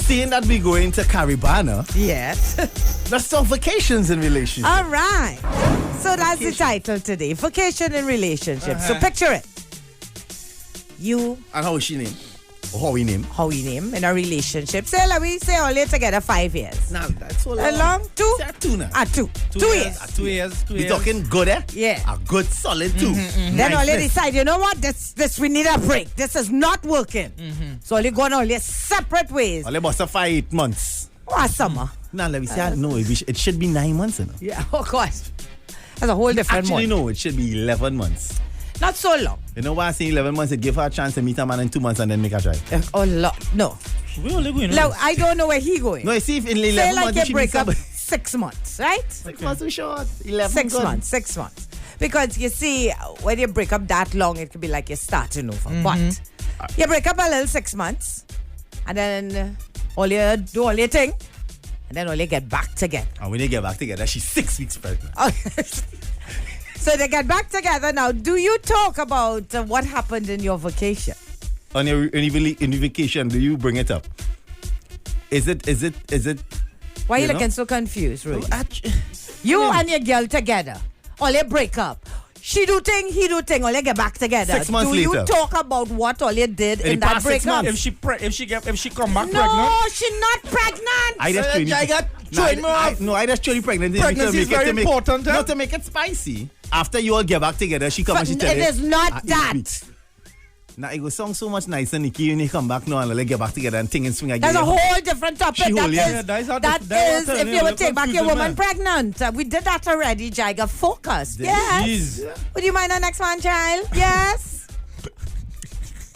seeing that we going to Caribana, Yes. let's talk vacations in relationships. All right. So that's the title today. Vacation in relationships. So picture it. You, And how is she named? Or how we name? how we name, in a relationship. Say, let me say only together 5 years. Nah, that's so long. A long? 2? Say 2 now. 2. 2 years. 2 years. 2 We years. talking good, eh? Yeah. A good solid 2. Then only decide, you know what? This we need a break. This is not working. So only going only separate ways. Only about 5-8 months. Or summer. Nah, let me say, no, it should be 9 months, you know. Yeah, of course. That's a whole different Actually, month. no, it should be 11 months. Not so long. You know why I say 11 months? It give her a chance to meet a man in 2 months and then make her try. Oh, no. We only going. No, I don't know where he going. No, you see, if in Say 11 like months, you she break meets up somebody. 6 months, right? 6 months too short. 11 6 good. months. 6 months. Because you see, when you break up that long, it could be like you're starting over. But you break up a little 6 months, and then all you do all your thing, and then all you get back together. And when they get back together, she's 6 weeks pregnant. So they get back together now. Do you talk about what happened in your vacation? On your in the vacation, do you bring it up? Is it? Why are you You know? looking so confused, Rudy? Oh, You and your girl together. All you break up. She do thing, he do thing. All you get back together. 6 months do you later. talk about what all you did In in the that past 6 breakup? months. If she come back No, pregnant. she's not pregnant. I just truly. Jaiga, train me off. I just truly pregnant. Pregnancy is very important, huh? Not to make it spicy. After you all get back together, she come and she tell It you. is not "Ah, 8 that. weeks." Now it will sound so much nicer, Nikki, when you come back now and like get back together and thing and swing again. That's a whole different topic. She That whole, yeah. is, Yeah, that is how that the- that is was if a you would little take back your confusing, woman man. pregnant. We did that already, Jaiga. Focus. Yes. Jeez. Would you mind our next one, child? Yes.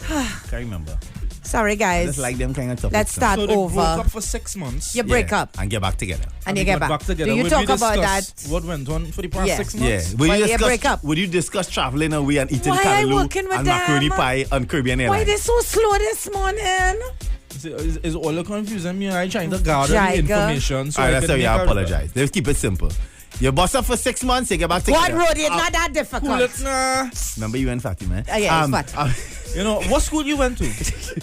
Can't remember. Sorry, guys. Just like them kind of topics. Let's start So they broke over. up for 6 months. You break up and get back together. and you We get got back. together. Do you Would talk we about discuss that? What went on for the past Yeah. 6 Yeah. months? Would Why you you break up? Would you discuss traveling away and eating Why are you callaloo working with and macaroni them? pie on Caribbean Why Airlines? they so slow this morning? Is all the confusing me? I'm trying to gather the Jaiga. information. So All I right, that's can how you make a- apologize. Let's keep it simple. You boss up for 6 months, you get back What, together. Rodi? It's not that difficult. Cool it, nah. Remember you and Fatima? Yeah, it's Fatima. You know, what school you went to?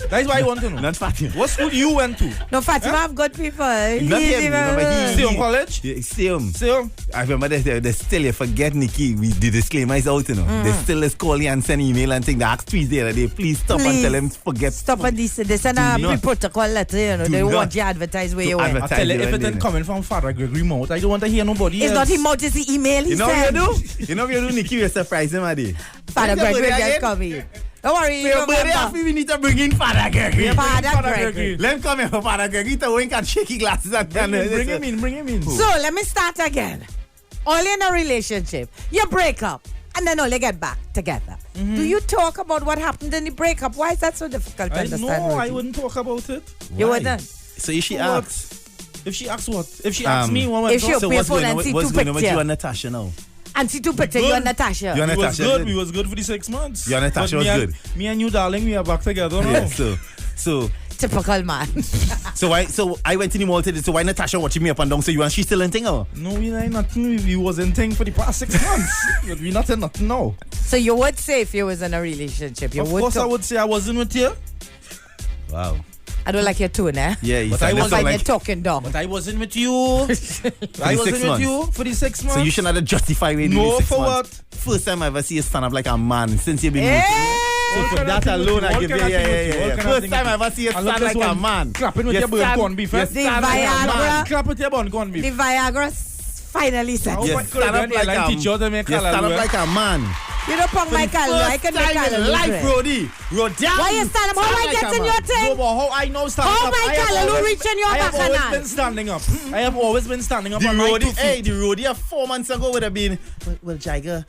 That's why I want to know. Not Fatima. What school you went to? No, Fatima have good people. Not him, remember Stay on college? Yeah, Same. So, I remember they still, you forget Nikki, the disclaimer is out, you know. They still is call you and send email and think they ask Tuesday that they please stop and Please. tell them forget. Stop at this. They send a Do not- protocol letter, you know. do They not want you to advertise where to you went. advertise. I tell you, you if and it ain't they- coming from Father Gregory mouth, I don't want to hear nobody It's else. not him out, it's the email he You know what you sent. do? You know what you do, Nikki? You surprise him, Adi. Father When's your Gregory birthday just again? come in. Don't worry, For your birthday, remember. after we need to bring in Father Gregory. Father Gregory. Let him come here for Father Gregory to wink and shaky glasses and Bring him in, bring him in. So let me start again. Only in a relationship, you break up and then only get back together. Do you talk about what happened in the breakup? Why is that so difficult to understand? No, I Rudy? wouldn't talk about it. You Why? wouldn't. So if she What? asks, If she asks what? If she asks me what went if she on, so open your what's phone going and on see what's two going on with you pictures. and Natasha now? And see two pictures, you and Natasha. You and we was Natasha good. good. We was good for the 6 months. You and Natasha But was me good. Me and you, darling, we are back together now. Yeah, so Typical man. I went to the mall today. So why Natasha watching me up and down? So you and she still in thing, or? No, we ain't nothing. We was in thing for the past 6 months. But we not in nothing now. So you would say if you was in a relationship, you Of would course, I talk. would say I wasn't with you. Wow. I don't like your tone, eh? Yeah, you But sound I was sound Like like. you're talking down. But I wasn't with you. I the wasn't 6 with months. you for the 6 months. So you should not justify where you No, 6 for months. First time I ever see you stand up like a man since you've been Hey! So for All that kind of alone, thing I with give you, you, all yeah, kind of yeah, thing with you, yeah, all yeah. kind of First thing time I with ever see you And look stand this like a one, man. clapping with You your bird stand- corn beef. you eh? stand The like a Viagra. man. Clap with your bun corn beef. The Viagra finally set. Oh, You my stand up God, like line a teacher to make You stand callaloo, up eh? like a man. You don't punk my calendar. I can make First time in calendar. life, Brody. Rodan. Why you stand up? How I get in your No, thing? but how I know standing How up? my I have callaloo always- reach in your I have bacchanal? always been standing up. I have always been standing up The on my 2 roadie, feet. hey, the roadie 4 months ago would have been, well, Jaiga,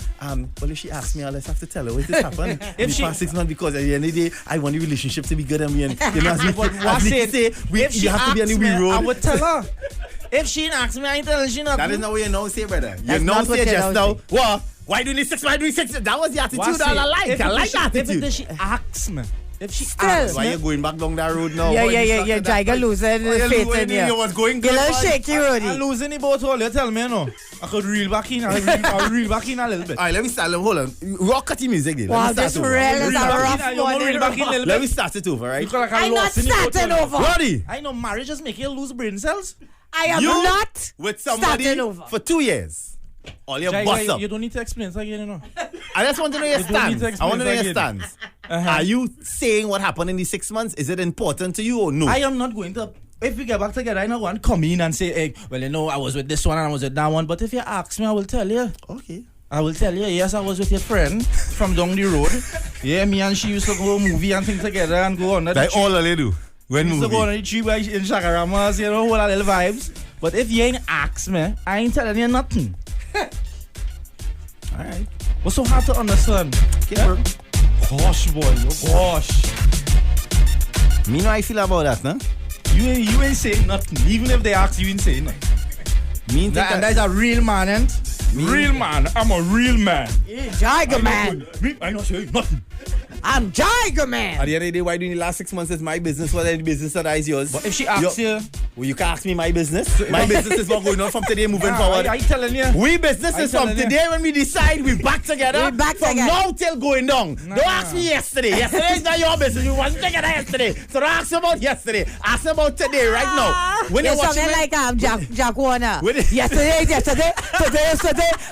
well, if she asks me, I'll just have to tell her what this happened in the she- past 6 months because at the end of the day, I want the relationship to be good and we, and, you know, as we, But as what we said, say, if she you have to be on the asks wee me, I road. would tell her. If she asks me, I tell her she not. That is not what you know say, brother. You That's know not what say you just know now, what? Why do you need 6? Why do you need 6? That was the attitude I like. I like the attitude. If she asks me, If she Still. asks Why me, you going back down that road now? Yeah, Boy, yeah, you yeah, stuck yeah. in that Jaiga fight. losing Oh, you faith losing in it, you. you was going Get a good, little man. shaky, Rudy. I'm losing the boat all. You tell me, no. I could reel back in. I'll reel back in a little bit. All right, let me start. Hold on. Rock cutty music there. Wow, Let me this start over. rail is a Reel back rough in, you want one. reel back in a little Let bit. me start it over, right? You feel like I'm not lost in the boat starting all. over. Roddy, I know marriage just make you lose brain cells. I am you not with somebody starting over. for 2 years. All your boss Jaiga, up. you don't need to explain it again, you know. I just want to know your You don't need stance. to I want to know your explain stance. Uh-huh. Are you saying what happened in these 6 months? Is it important to you or no? I am not going to. If we get back together, I not want to come in and say, hey, well, you know, I was with this one and I was with that one. But if you ask me, I will tell you. Okay. I will tell you, yes, I was with your friend from down the road. Yeah, me and she used to go movie and things together and go on the That's all they do. When We used to go on movie. the tree by in Shakaramas, you know, all our little vibes. But if you ain't ask me, I ain't telling you nothing. All right. What's so hard to understand? Okay, bro. Gosh, boy, gosh. Me know how I feel about that, no? You ain't saying nothing. Even if they ask, you ain't saying nothing. Me think That's a real man, and real man. I'm a real man. Jaiga man. I not saying nothing. I'm Jaiga man. at the end of the day, why doing the last 6 months is my business? What is the business that is yours? But if she asks you, well, you can ask me my business. My business is what going on from today moving forward. I telling you. We business I is from telling you. today when we decide we back together. We back from together. now till going down. Don't ask me yesterday. Yesterday is not your business. We wasn't together yesterday. So don't ask me about yesterday. Ask me about today, right now. When You're you're watching something me, like Jack Warner. When it- Yesterday, today,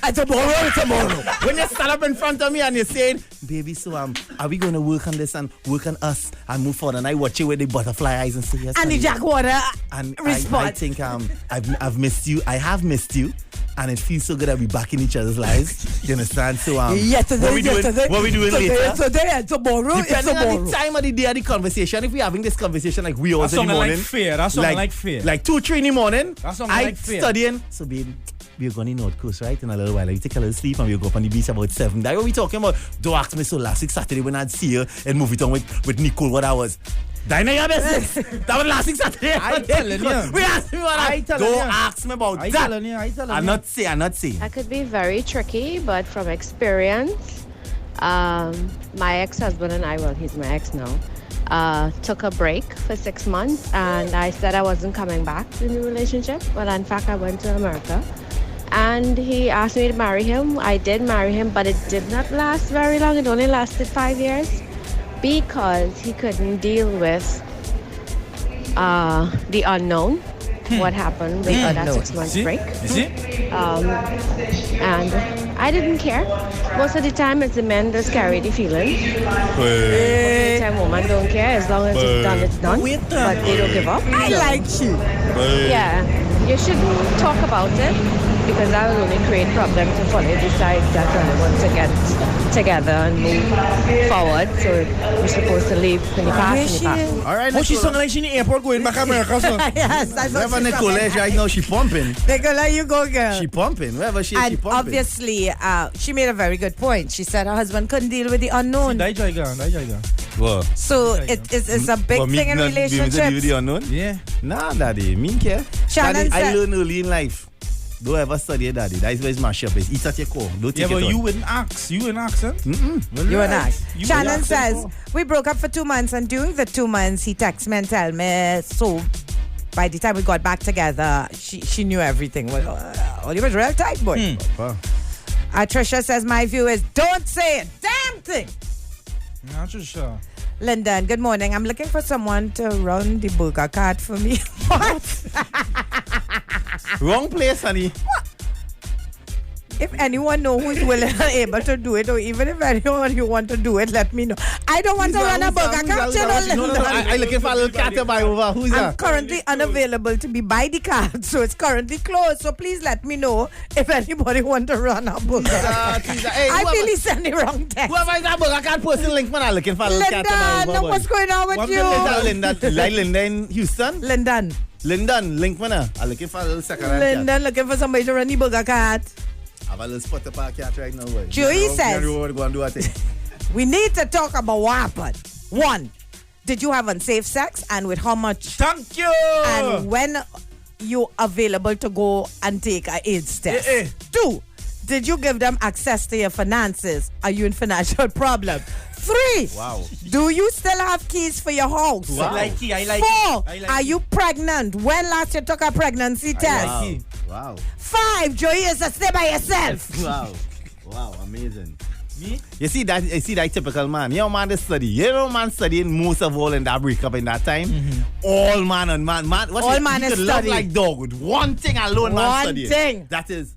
and tomorrow. when you stand up in front of me and you're saying, baby, so are we going to work on this and work on us and move forward? And I watch you with the butterfly eyes and say, yes. And the honey. Jack Warner And I response. think I've missed you. I have missed you. And it feels so good that we back in each other's lives. You understand? So Yesterday, what we doing later? Today and tomorrow. It's Depending on tomorrow. the time of the day of the conversation, if we're having this conversation like we always in the sounding like morning. fear. That sounding like fear. Like 2, 3 in the morning. That sounding I like fear. studying. So babe, we're going to North Coast, right? In a little while. Like, we take a little sleep and we'll go up on the beach about 7. That's what we talking about. Don't ask me so last week Saturday when I'd see her and movie town with Nicole what I was. That ain't your business. That was last week Saturday. I telling you. We asked me what I telling Don't you. ask me about I that. telling you. I'm not saying. That could be very tricky, but from experience, my ex-husband and I, well, he's my ex now, took a break for 6 months, and I said I wasn't coming back in the relationship. Well, in fact, I went to America, and he asked me to marry him. I did marry him, but it did not last very long. It only lasted 5 years because he couldn't deal with the unknown. What happened with that 6 months See? break. You see? And I didn't care. Most of the time, it's the men that carry the feelings. Most of the time, women don't care. As long as it's done, it's done. But they don't give up. I like you. Yeah, you shouldn't talk about it because that will only create problems if one decides that they want to get together and move forward. So you're supposed to leave when you pass. All right, Oh, she's Nicole. sounding like she in the airport going back to America. So. Yes, that's what Wherever she's Nicole talking is right now, she pumping. Nicola, you go, girl. She pumping. Wherever she is, she And pumping. obviously, she made a very good point. She said her husband couldn't deal with the unknown. Die Jaiga. What? So it's a big thing in relationships. The unknown? Yeah. Nah, daddy. Me care. Shannon Daddy, I said- learned early in life. Don't ever study it, daddy. That is where it's mash up. It's eat at your core. Don't Yeah, take but it you on. wouldn't ask. You wouldn't accent. Mm-mm. You and I. You Shannon wouldn't accent says, for. we broke up for 2 months, and during the 2 months, he texted me and tell me, so by the time we got back together, she knew everything. Well, he was real tight, boy. Wow. Trisha says, my view is, don't say a damn thing. Not too sure. Lyndon, good morning. I'm looking for someone to run the burger cart for me. What? Wrong place, honey. If anyone know who's willing and able to do it, or even if anyone you want to do it, let me know. I don't want to run a burger cart, you know, No, Lyndon. I looking for a little cat to buy over. Who's I'm that? currently unavailable to be by the cart, so it's currently closed. So please let me know if anybody want to run a burger. Hey, I whoever- feel he sent the wrong text. Whoever is that burger cat person link, man, I'm looking for a little cat to buy Lyndon, over. what's going on with What you? Is that Linda? Like Linda in Houston? Lyndon, Link, man. I'm looking for a little second hand cat. Lyndon looking for somebody to run the burger cart. I have a little spot to park cat right now, boy. Joey says- Go and do a thing. We need to talk about what happened. 1, did you have unsafe sex, and with how much? Thank you. And when you available to go and take a AIDS test? 2, Did you give them access to your finances? Are you in financial problem? 3. Wow. Do you still have keys for your house? Wow. I like it. I like 4. it. I like Are it. you pregnant? When last you took a pregnancy test? Wow. it. Wow. 5. Joey is to stay by yourself. Wow. Wow. Amazing. Me? You see that typical man. Your man is study. You know man studying most of all in that breakup in that time. All man and man. All man is love studying. like dog with one thing alone man One studying. thing. That is,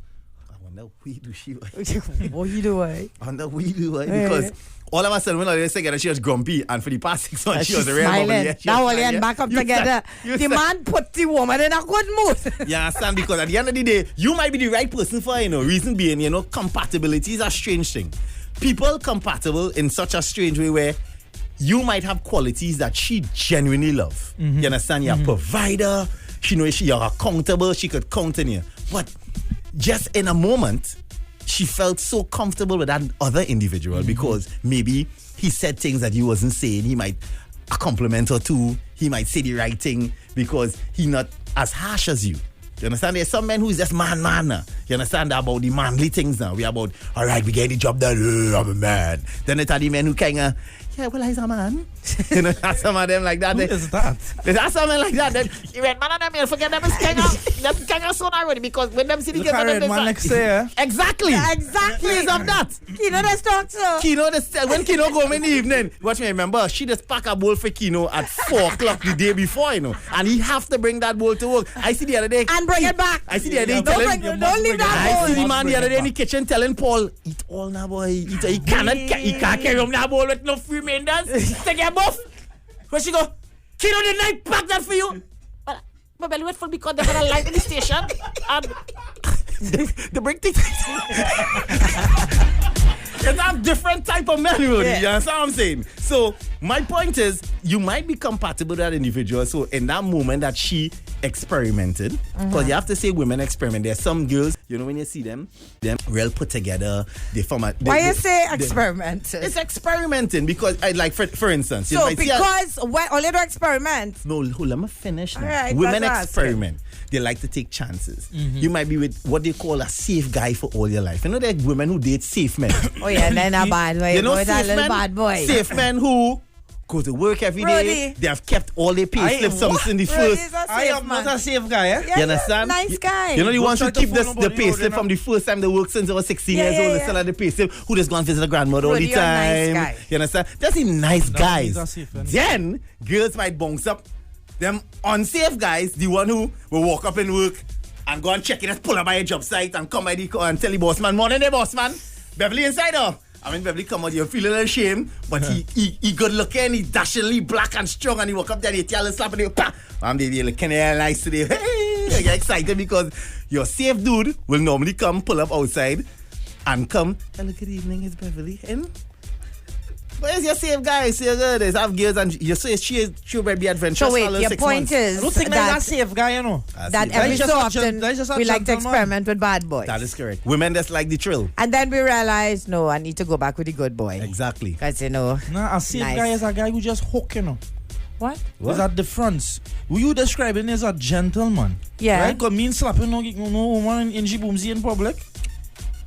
I wonder we do she. What you doing? I wonder we do because all of a sudden when I was together she was grumpy and for the past 6 months she was a real smiling. bubbly. She Now was all and back up together. The man put the woman in a good mood. You understand? Because at the end of the day, you might be the right person for her, reason being, compatibility is a strange thing. People compatible in such a strange way where you might have qualities that she genuinely love. You understand? You're a provider. She knows you're accountable. She could count on you. But just in a moment, she felt so comfortable with that other individual because maybe he said things that he wasn't saying. He might a compliment or two. He might say the right thing because he's not as harsh as you. You understand? There's some men who's just man. You understand about the manly things now? We're about, all right, we get the job done. I'm a man. Then it's the men who kind of, yeah, well, he's a man. That's some of them like that. Who is that? There's some men like that. You read man and them, you forget them is kind of son already because when them see the Look at girl, man next year. Exactly. Exactly. Please of that. Kino does talk to. Kino, when Kino go home in the evening, watch me remember, she just pack a bowl for Kino at 4 o'clock the day before, and he have to bring that bowl to work. I see the other day. And bring it back. I see the other day Don't leave that I bowl. see the man the other day in the kitchen telling Paul, eat all now, boy. He can't carry home that bowl with no free remainders. Take your buff. Where she go? Kino, didn't I pack that for you? But my belly went full because they had a light in the station. And the break thing. It's a different type of men, really. You understand what I'm saying? So, my point is, you might be compatible with that individual. So, in that moment that she experimented, because you have to say women experiment. There's some girls, when you see them real put together, they form a... Why you say experimented? It's experimenting because, like, for instance... So, because when only do experiment... No, let me finish now. Right, women experiment. They like to take chances. You might be with what they call a safe guy for all your life. There are women who date safe men. Oh yeah, then a bad boy. You know, safe men, bad boy. Safe men who go to work every day. Rudy. They have kept all their pay slips in the first. I am not a safe guy, eh? Yeah, You understand? Nice guy. You know the ones who try to keep phone the nobody, pay slip from the first time they work since they were 16 years old. They still have the pay slip. Who just go and visit the grandmother all Rudy, the you're a nice time. guy. You understand? That's the nice guys. a safe man. Then girls might bounce up. Them unsafe guys, the one who will walk up and work and go and check it, pull up by a job site and come by the car and tell the boss man, morning the boss man. Beverly inside her. I mean, Beverly come out, you feel a little shame, but he good looking, he dashingly black and strong, and he walk up there and he tell and slap and he pa! I'm the looking nice today. Hey, I get excited because your safe dude will normally come, pull up outside and come, hello, good evening, it's Beverly. And where's your safe guy? Say good. There's have girls and you say she will be adventurous. So wait, for your 6 point months. is I don't think that, that's a safe guy, that every That's so just a often that's just a we like to gentleman. experiment with bad boys. That is correct. Women just like the thrill. And then we realize, no, I need to go back with the good boy. Exactly. Because, Nah, a safe Nice. guy is a guy who just hook, What? There's a difference. Who you describing as a gentleman? Yeah. Right? Because mean slapping no woman in Jibumzi in public.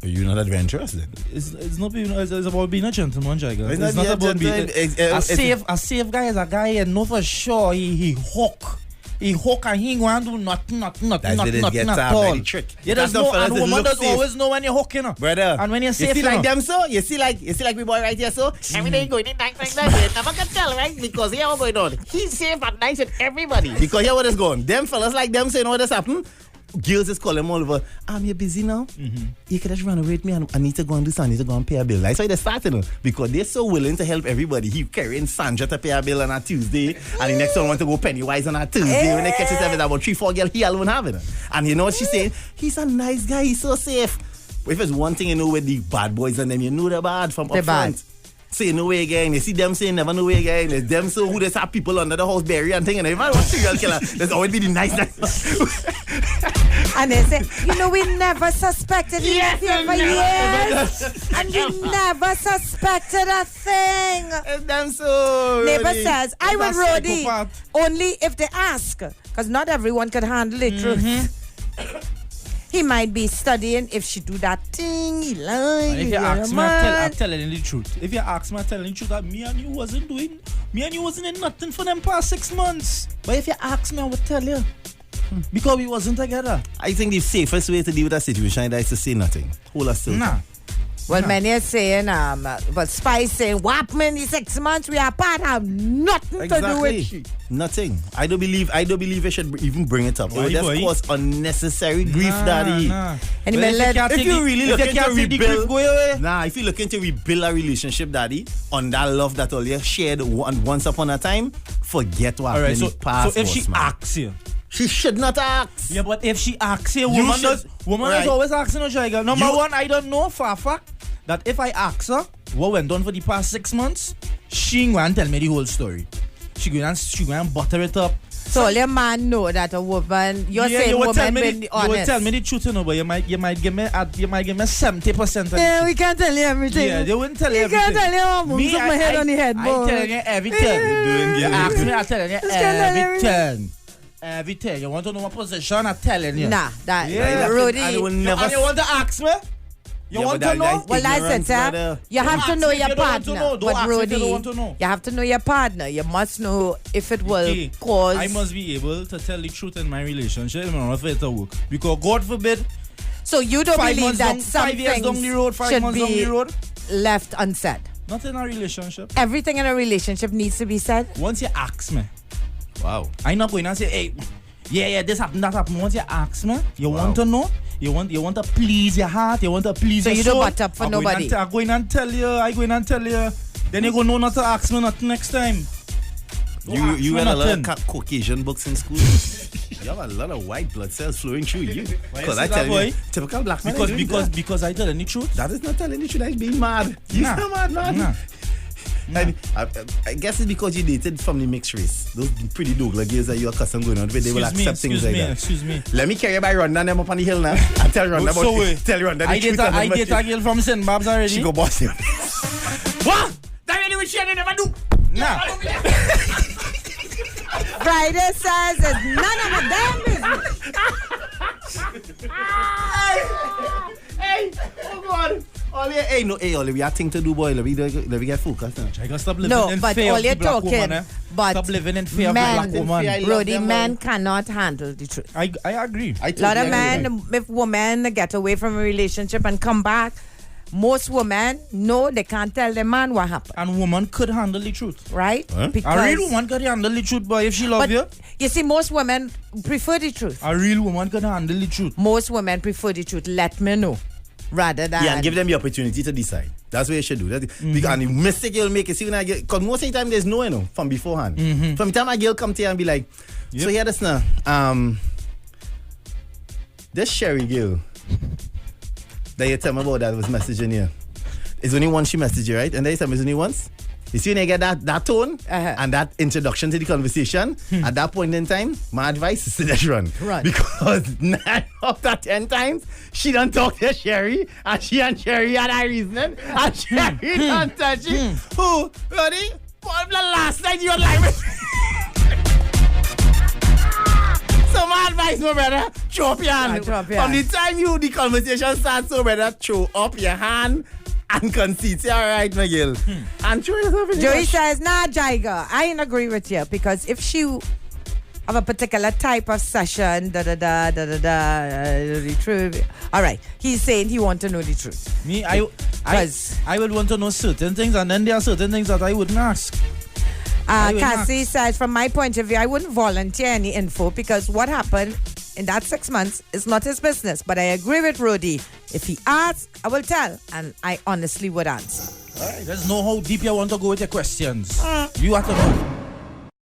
Are you not adventurous then? It's not being, it's about being a gentleman, Jaiga. It's It's not not about being a being gentleman. a safe guy is a guy and know for sure he hook. He hook and he ain't going to do nothing at all. Trick. You just know, and woman does always know when you're hooking up. Brother. And when you're safe, you see you like know. them so? You see like we boy right here so? Every day going in like that. You never can tell, right? Because here what going on. He's safe and nice with everybody. Because here what is going. Them fellas like them saying what has happened. Girls just call them all over. You busy now? You could just run away with me and I need to go and do something. I need to go and pay a bill. That's why they started. Because they're so willing to help everybody. He carrying Sandra to pay a bill on a Tuesday. And the next one want to go Pennywise on a Tuesday. When they catch himself, it's about 3-4 girls he alone having it. And you know what she's saying? He's a nice guy. He's so safe. But if it's one thing you know with the bad boys and them, you know they're bad from up front. So you know way again. You see them saying never know way again. It's them so who just have people under the house bury and thing. And everybody wants serial killer. There's always be the nice And they say, we never suspected him here for years. And we never suspected a thing. It's them so. Neighbor Roddy. says, I will That's Roddy psychopath. only if they ask. Because not everyone can handle the truth. He might be studying. If she do that thing, he lying. If you ask me, I'm telling you the truth. If you ask me, I'm telling you the truth that me and you wasn't in nothing for them past 6 months. But if you ask me, I would tell you. Because we wasn't together. I think the safest way to deal with that situation is to say nothing. Hold us still. Well, many are saying, but Spice saying, what man, the 6 months we are apart have nothing to do with you. Nothing. I don't believe it should even bring it up. It would just cause unnecessary grief, daddy. And if you really looking to rebuild, if you're looking to rebuild a relationship, daddy, on that love that all you shared once upon a time, forget what happened in the past. So if she asks you, she should not ask. Yeah, but if she asks you, woman is always asking her, Jaiga. Number one, I don't know for a fact that if I ask her what went on for the past 6 months, she ain't going to tell me the whole story. She going to butter it up. So your man know that a woman, you're saying woman been honest. You will tell me the truth, you know, but you might give me 70% of yeah, we can't tell you everything. Yeah, they wouldn't tell you everything. You can't tell you me, my head on the head, boy. I'm telling you everything. You ask me, I'm telling you everything. Everything. You want to know my position? I'm telling you. Nah, Rudy. And you want to ask me? You want to know? Well, that's it, you have to know your partner. But Rudy, you have to know your partner. You must know if it will cause. I must be able to tell the truth in my relationship in order for it to work. Because God forbid. So you don't believe that some 5 years down the road, 5 months down the road, left unsaid? Not in a relationship. Everything in a relationship needs to be said. Once you ask me. Wow. I'm not going to say, hey, yeah, this happened, that happened. Once you ask me, you want to know. You want to please your heart. You want to please your soul. So you don't butt up for nobody. I'm going to tell you. Then you go know not to ask me nothing next time. You had a lot of Caucasian books in school. You have a lot of white blood cells flowing through you. Because I tell you, typical black man. Because I tell the truth. That is not telling the truth. That's being mad. You're not mad, man. I guess it's because you dated from the mixed race. Those pretty Douglas girls that you're accustomed going on with, they will accept things like that. Excuse me. Let me carry you by Rhonda and them up on the hill now. I tell Rhonda the truth. I date a girl from St. Bob's already. She go boss you. What? That really which you never do. Nah. Friday says it's none of my damn business. Hey, oh God. Ollie, we have things to do, boy. Let me get focused now. I gotta stop living in fear of the black woman. Stop living in fear of the black woman. Brody, men cannot handle the truth. I agree. A lot of men, if women get away from a relationship and come back, most women know they can't tell their man what happened. And woman could handle the truth. Right? Huh? Because a real woman could handle the truth, boy, if she loves you. You see, most women prefer the truth. A real woman could handle the truth. Most women prefer the truth. Let me know. Rather than... Yeah, and give them the opportunity to decide. That's what you should do. Because the mistake you'll make is see when I get... Because most of the time there's no, from beforehand. From the time a girl come to you and be like, so here this now. This Sherry girl that you tell me about that was messaging you. It's only once she messaged you, right? And then you tell me it's only once. You see when you get that tone and that introduction to the conversation, at that point in time, my advice is to just run. Because 9 out of 10 times, she don't talk to Sherry, and she and Sherry had a reasoning, and Sherry don't touch it. Who? Ready? What the last night you were like with? So my advice, my brother, throw up your hand. From the time the conversation starts, so brother, throw up your hand and concede. All right, my girl. And throw yourself in Joey says, nah, Jaiga, I ain't agree with you, because if she have a particular type of session, the truth. All right, he's saying he want to know the truth. Me, I would want to know certain things, and then there are certain things that I wouldn't ask. Cassie says, from my point of view, I wouldn't volunteer any info because what happened in that 6 months is not his business. But I agree with Rudy. If he asks, I will tell. And I honestly would answer. All right, let's know how deep you want to go with your questions. You have to know.